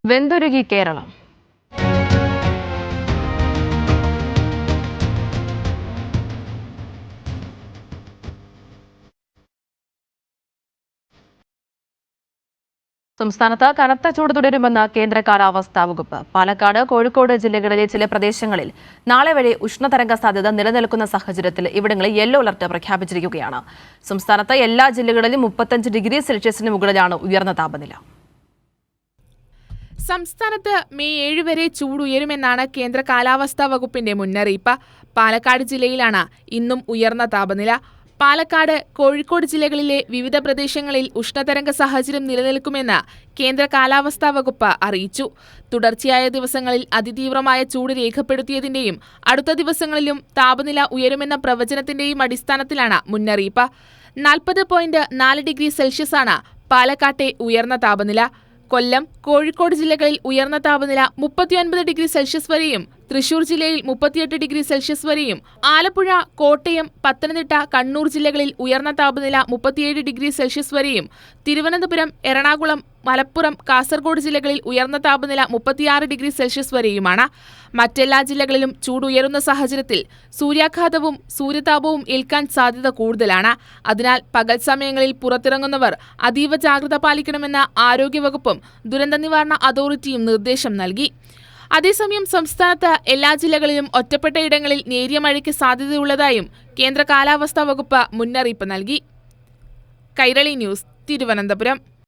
വെന്തുരുകി കേരളം. സംസ്ഥാനത്ത് കനത്ത ചൂട് തുടരുമെന്ന് കേന്ദ്ര കാലാവസ്ഥാ വകുപ്പ്. പാലക്കാട്, കോഴിക്കോട് ജില്ലകളിലെ ചില പ്രദേശങ്ങളിൽ നാളെ വരെ ഉഷ്ണതരംഗ സാധ്യത നിലനിൽക്കുന്ന സാഹചര്യത്തിൽ ഇവിടങ്ങളിൽ യെല്ലോ അലർട്ട് പ്രഖ്യാപിച്ചിരിക്കുകയാണ്. സംസ്ഥാനത്ത് എല്ലാ ജില്ലകളിലും 35 ഡിഗ്രി സെൽഷ്യസിന് മുകളിലാണ് ഉയർന്ന താപനില. സംസ്ഥാനത്ത് മെയ് 7 വരെ ചൂട് ഉയരുമെന്നാണ് കേന്ദ്ര കാലാവസ്ഥാ വകുപ്പിന്റെ മുന്നറിയിപ്പ്. പാലക്കാട് ജില്ലയിലാണ് ഇന്നും ഉയർന്ന താപനില. പാലക്കാട്, കോഴിക്കോട് ജില്ലകളിലെ വിവിധ പ്രദേശങ്ങളിൽ ഉഷ്ണതരംഗ സാഹചര്യം നിലനിൽക്കുമെന്ന് കേന്ദ്ര കാലാവസ്ഥാ വകുപ്പ് അറിയിച്ചു. തുടർച്ചയായ ദിവസങ്ങളിൽ അതിതീവ്രമായ ചൂട് രേഖപ്പെടുത്തിയതിന്റെയും അടുത്ത ദിവസങ്ങളിലും താപനില ഉയരുമെന്ന പ്രവചനത്തിന്റെയും അടിസ്ഥാനത്തിലാണ് മുന്നറിയിപ്പ്. 40.4 ഡിഗ്രി സെൽഷ്യസാണ് പാലക്കാട്ടെ ഉയർന്ന താപനില. കൊല്ലം, കോഴിക്കോട് ജില്ലകളിൽ ഉയർന്ന താപനില 39 ഡിഗ്രി സെൽഷ്യസ് വരെയും തൃശൂർ ജില്ലയിൽ 38 ഡിഗ്രി സെൽഷ്യസ് വരെയും, ആലപ്പുഴ, കോട്ടയം, പത്തനംതിട്ട, കണ്ണൂർ ജില്ലകളിൽ ഉയർന്ന താപനില 37 ഡിഗ്രി സെൽഷ്യസ് വരെയും, തിരുവനന്തപുരം, എറണാകുളം, മലപ്പുറം, കാസർഗോഡ് ജില്ലകളിൽ ഉയർന്ന താപനില 36 ഡിഗ്രി സെൽഷ്യസ് വരെയുമാണ്. മറ്റെല്ലാ ജില്ലകളിലും ചൂടുയരുന്ന സാഹചര്യത്തിൽ സൂര്യാഘാതവും സൂര്യതാപവും ഏൽക്കാൻ സാധ്യത കൂടുതലാണ്. അതിനാൽ പകൽ സമയങ്ങളിൽ പുറത്തിറങ്ങുന്നവർ അതീവ ജാഗ്രത പാലിക്കണമെന്ന് ആരോഗ്യവകുപ്പും ദുരന്ത നിവാരണ അതോറിറ്റിയും നിർദ്ദേശം നൽകി. അതേസമയം സംസ്ഥാനത്ത് എല്ലാ ജില്ലകളിലും ഒറ്റപ്പെട്ട ഇടങ്ങളിൽ നേരിയ മഴയ്ക്ക് സാധ്യതയുള്ളതായും കേന്ദ്ര കാലാവസ്ഥാ വകുപ്പ് മുന്നറിയിപ്പ് നൽകി. കൈരളി ന്യൂസ്, തിരുവനന്തപുരം.